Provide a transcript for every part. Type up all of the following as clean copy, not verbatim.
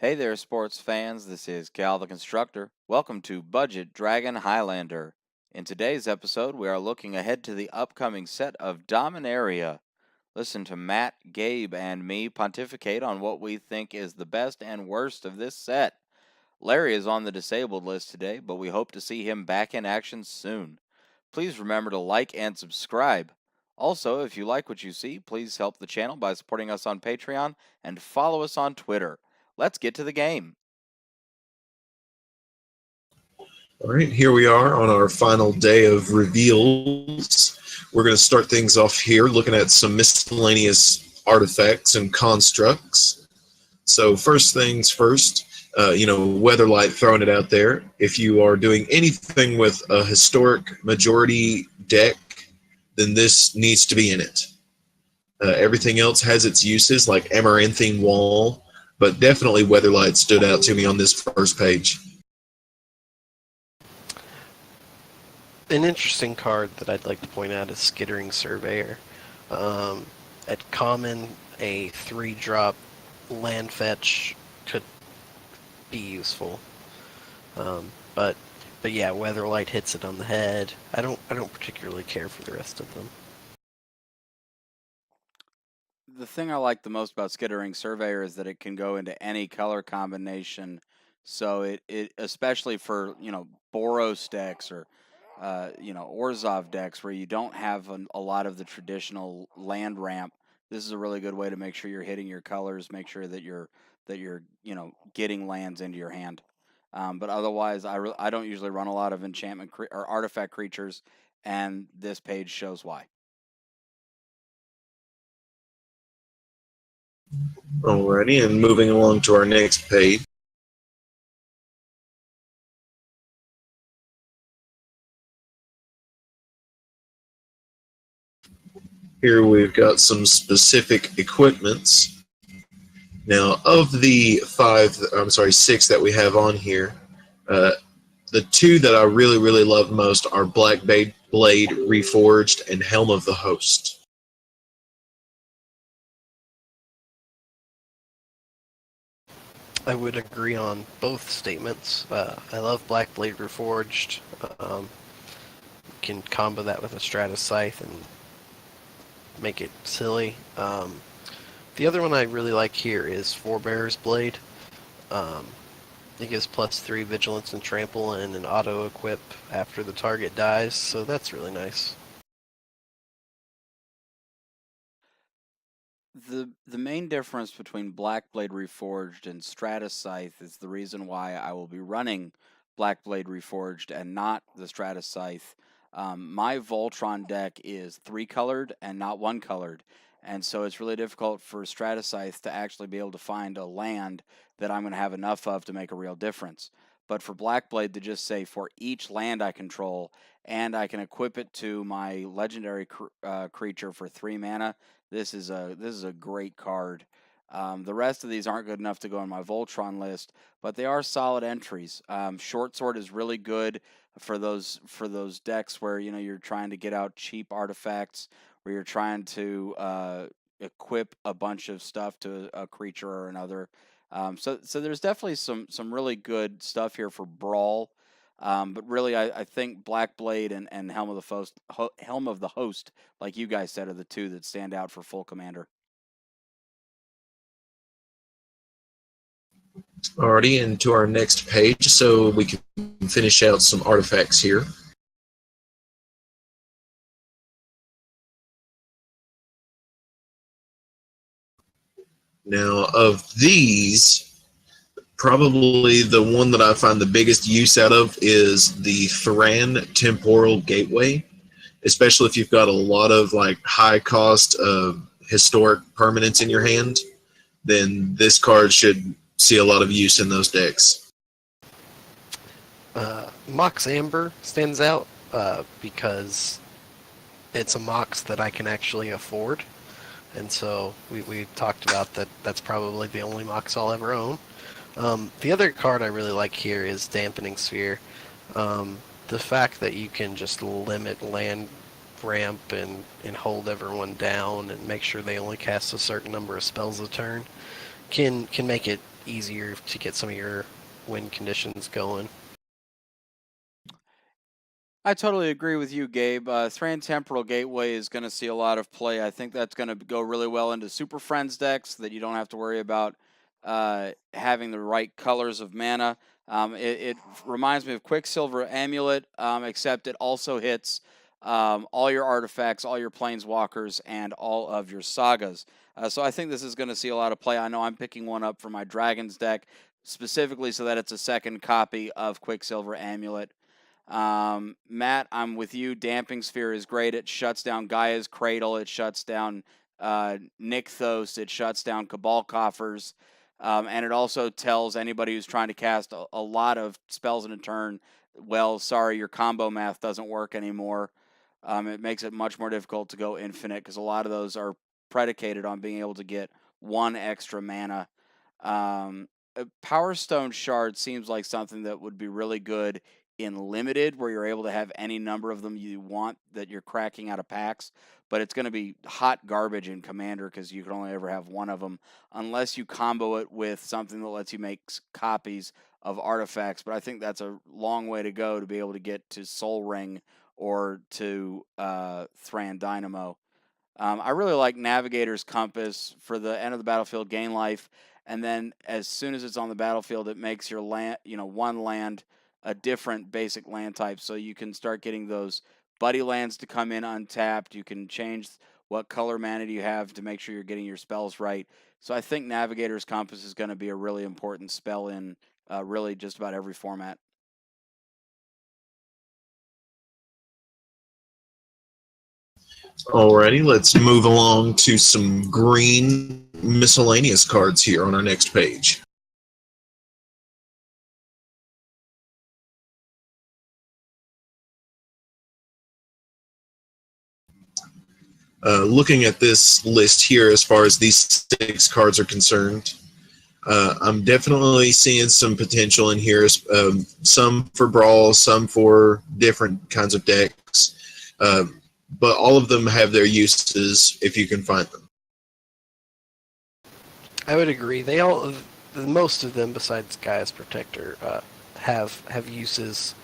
Hey there, sports fans. This is Cal the Constructor. Welcome to Budget Dragon Highlander. In today's episode, we are looking ahead to the upcoming set of Dominaria. Listen to Matt, Gabe, and me pontificate on what we think is the best and worst of this set. Larry is on the disabled list today, but we hope to see him back in action soon. Please remember to like and subscribe. Also, if you like what you see, please help the channel by supporting us on Patreon and follow us on Twitter. Let's get to the game. All right, here we are on our final day of reveals. We're going to start things off here looking at some miscellaneous artifacts and constructs. So first things first, Weatherlight throwing it out there. If you are doing anything with a historic majority deck, then this needs to be in it. Everything else has its uses, like Amaranthine Wall, but definitely Weatherlight stood out to me on this first page. An interesting card that I'd like to point out is Skittering Surveyor. At common, a 3-drop land fetch could be useful. But yeah, Weatherlight hits it on the head. I don't particularly care for the rest of them. The thing I like the most about Skittering Surveyor is that it can go into any color combination. So it especially for, Boros decks or Orzhov decks where you don't have a lot of the traditional land ramp. This is a really good way to make sure you're hitting your colors, make sure that you're getting lands into your hand. But otherwise, I don't usually run a lot of enchantment or artifact creatures, and this page shows why. Alrighty, and moving along to our next page. Here we've got some specific equipments. Now, of the 6 that we have on here, the 2 that I really, really love most are Black Blade Reforged and Helm of the Host. I would agree on both statements. I love Black Blade Reforged. Can combo that with a Stratus Scythe and make it silly. The other one I really like here is Forebearer's Blade. It gives +3 Vigilance and Trample and an auto-equip after the target dies, so that's really nice. The main difference between Black Blade Reforged and Stratus Scythe is the reason why I will be running Black Blade Reforged and not the Stratus Scythe. My Voltron deck is 3-colored and not 1-colored, and so it's really difficult for Stratus Scythe to actually be able to find a land that I'm going to have enough of to make a real difference. But for Black Blade to just say for each land I control, and I can equip it to my legendary creature for 3 mana, this is a great card. The rest of these aren't good enough to go on my Voltron list, but they are solid entries. Short Sword is really good for those decks where you're trying to get out cheap artifacts, where you're trying to equip a bunch of stuff to a creature or another. So there's definitely some really good stuff here for Brawl. But really, I think Black Blade and Helm of the Host, like you guys said, are the 2 that stand out for full commander. Alrighty, and to our next page, so we can finish out some artifacts here. Now, of these, probably the one that I find the biggest use out of is the Thran Temporal Gateway, especially if you've got a lot of high cost historic permanents in your hand, then this card should see a lot of use in those decks. Mox Amber stands out because it's a Mox that I can actually afford. And so we talked about that. That's probably the only Mox I'll ever own. The other card I really like here is Dampening Sphere. The fact that you can just limit land ramp and hold everyone down and make sure they only cast a certain number of spells a turn can make it easier to get some of your win conditions going. I totally agree with you, Gabe. Thran Temporal Gateway is going to see a lot of play. I think that's going to go really well into Super Friends decks that you don't have to worry about having the right colors of mana. It reminds me of Quicksilver Amulet, except it also hits all your artifacts, all your planeswalkers, and all of your sagas. So I think this is going to see a lot of play. I know I'm picking one up for my Dragons deck, specifically so that it's a second copy of Quicksilver Amulet. Matt, I'm with you. Damping Sphere is great. It shuts down Gaia's Cradle. It shuts down Nykthos. It shuts down Cabal Coffers. And it also tells anybody who's trying to cast a lot of spells in a turn, well, sorry, your combo math doesn't work anymore. It makes it much more difficult to go infinite because a lot of those are predicated on being able to get one extra mana. A Power Stone Shard seems like something that would be really good in limited, where you're able to have any number of them you want that you're cracking out of packs, but it's going to be hot garbage in Commander because you can only ever have one of them unless you combo it with something that lets you make copies of artifacts. But I think that's a long way to go to be able to get to Soul Ring or to Thran Dynamo. I really like Navigator's Compass for the end of the battlefield, gain life, and then as soon as it's on the battlefield, it makes your land, one land a different basic land type, so you can start getting those buddy lands to come in untapped. You can change what color mana you have to make sure you're getting your spells right. So I think Navigator's Compass is going to be a really important spell in really just about every format. Alrighty, let's move along to some green miscellaneous cards here on our next page. Looking at this list here, as far as these 6 cards are concerned, I'm definitely seeing some potential in here. Some for Brawl, some for different kinds of decks. But all of them have their uses if you can find them. I would agree. Most of them, besides Gaia's Protector, have uses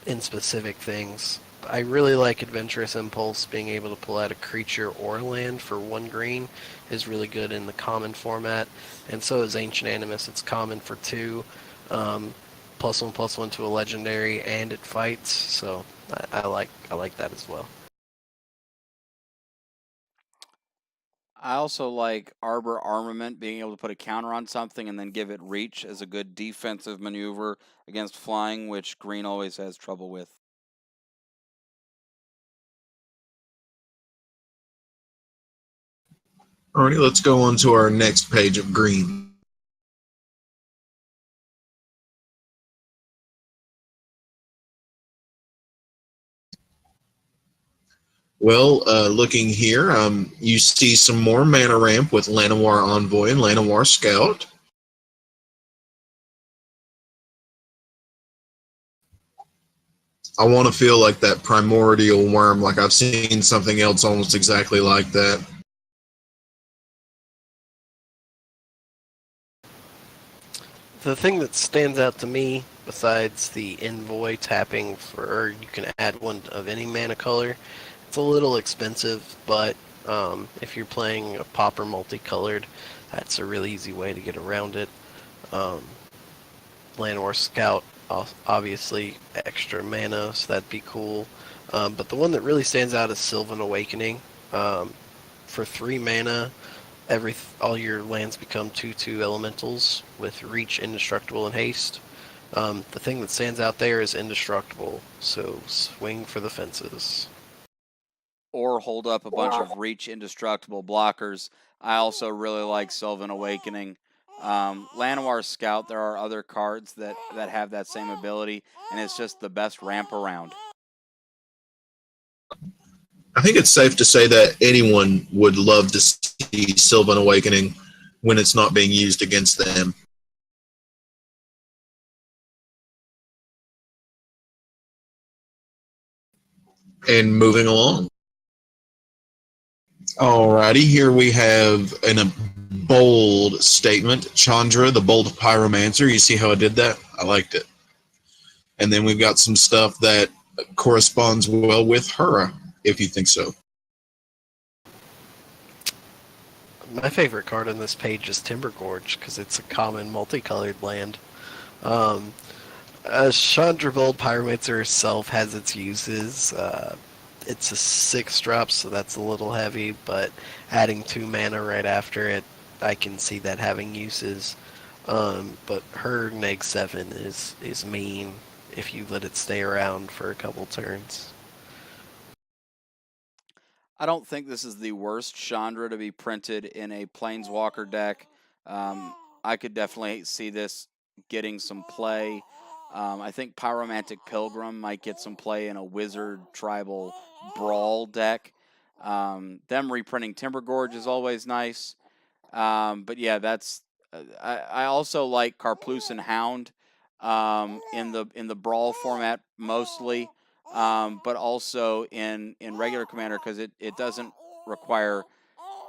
in specific things. I really like Adventurous Impulse. Being able to pull out a creature or land for 1 green is really good in the common format, and so is Ancient Animus. It's common for 2, +1/+1 to a legendary, and it fights. So I like that as well. I also like Arbor Armament, being able to put a counter on something and then give it reach as a good defensive maneuver against flying, which green always has trouble with. Alrighty, let's go on to our next page of green. Well, looking here, you see some more mana ramp with Llanowar Envoy and Llanowar Scout. I want to feel like that primordial worm, like I've seen something else almost exactly like that. The thing that stands out to me, besides the Envoy tapping for, you can add one of any mana color, it's a little expensive, but if you're playing a Pauper multicolored, that's a really easy way to get around it. Llanowar Scout, obviously extra mana, so that'd be cool. But the one that really stands out is Sylvan Awakening. For 3 mana, all your lands become 2/2 elementals with reach, indestructible, and haste. The thing that stands out there is indestructible, so swing for the fences. Or hold up a bunch of reach indestructible blockers. I also really like Sylvan Awakening. Llanowar Scout, there are other cards that have that same ability, and it's just the best ramp around. I think it's safe to say that anyone would love to see Sylvan Awakening when it's not being used against them. And moving along. Alrighty, here we have an bold statement. Chandra, the bold pyromancer. You see how I did that? I liked it. And then we've got some stuff that corresponds well with her, if you think so. My favorite card on this page is Timber Gorge because it's a common multicolored land. Chandra Bold Pyromancer herself has its uses. It's a 6-drop, so that's a little heavy, but adding 2 mana right after it, I can see that having uses. But her -7 is mean if you let it stay around for a couple turns. I don't think this is the worst Chandra to be printed in a Planeswalker deck. I could definitely see this getting some play. I think Pyromantic Pilgrim might get some play in a Wizard Tribal Brawl deck. Them reprinting Timber Gorge is always nice. But yeah, that's. I also like Karplusan Hound in the Brawl format mostly, but also in regular Commander because it doesn't require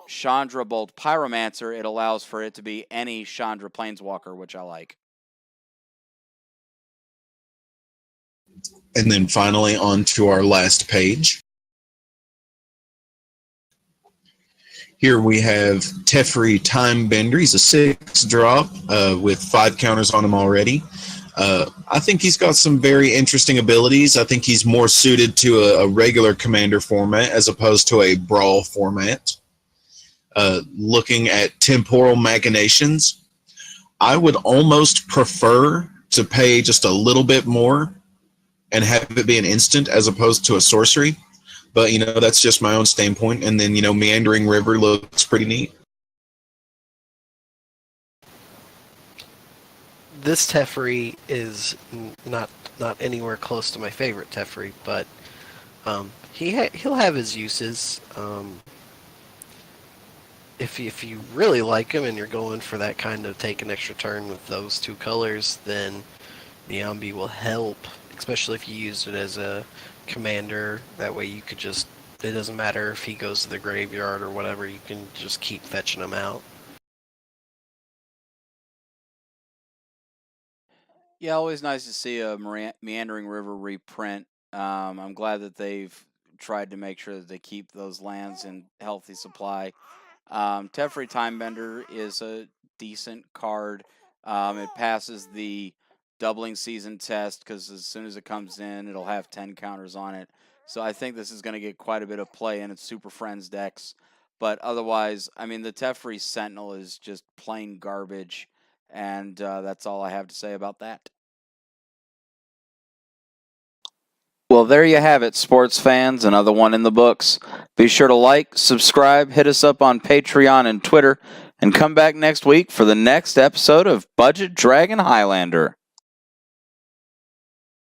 Chandra Bolt Pyromancer. It allows for it to be any Chandra Planeswalker, which I like. And then finally on to our last page. Here we have Teferi Timebender. He's a 6-drop with 5 counters on him already. I think he's got some very interesting abilities. I think he's more suited to a regular Commander format as opposed to a Brawl format. Looking at Temporal Machinations, I would almost prefer to pay just a little bit more and have it be an instant as opposed to a sorcery. But, that's just my own standpoint. And then, Meandering River looks pretty neat. This Teferi is not anywhere close to my favorite Teferi, but he'll have his uses. If you really like him and you're going for that kind of take an extra turn with those 2 colors, then Niambi will help, especially if you use it as a commander. That way you could just, it doesn't matter if he goes to the graveyard or whatever, you can just keep fetching him out. Yeah, always nice to see a Meandering River reprint. I'm glad that they've tried to make sure that they keep those lands in healthy supply. Teferi Timebender is a decent card. It passes the doubling season test because as soon as it comes in, it'll have 10 counters on it. So I think this is going to get quite a bit of play in its Super Friends decks. But otherwise, I mean, the Teferi Sentinel is just plain garbage. And that's all I have to say about that. Well, there you have it, sports fans. Another one in the books. Be sure to like, subscribe, hit us up on Patreon and Twitter, and come back next week for the next episode of Budget Dragon Highlander.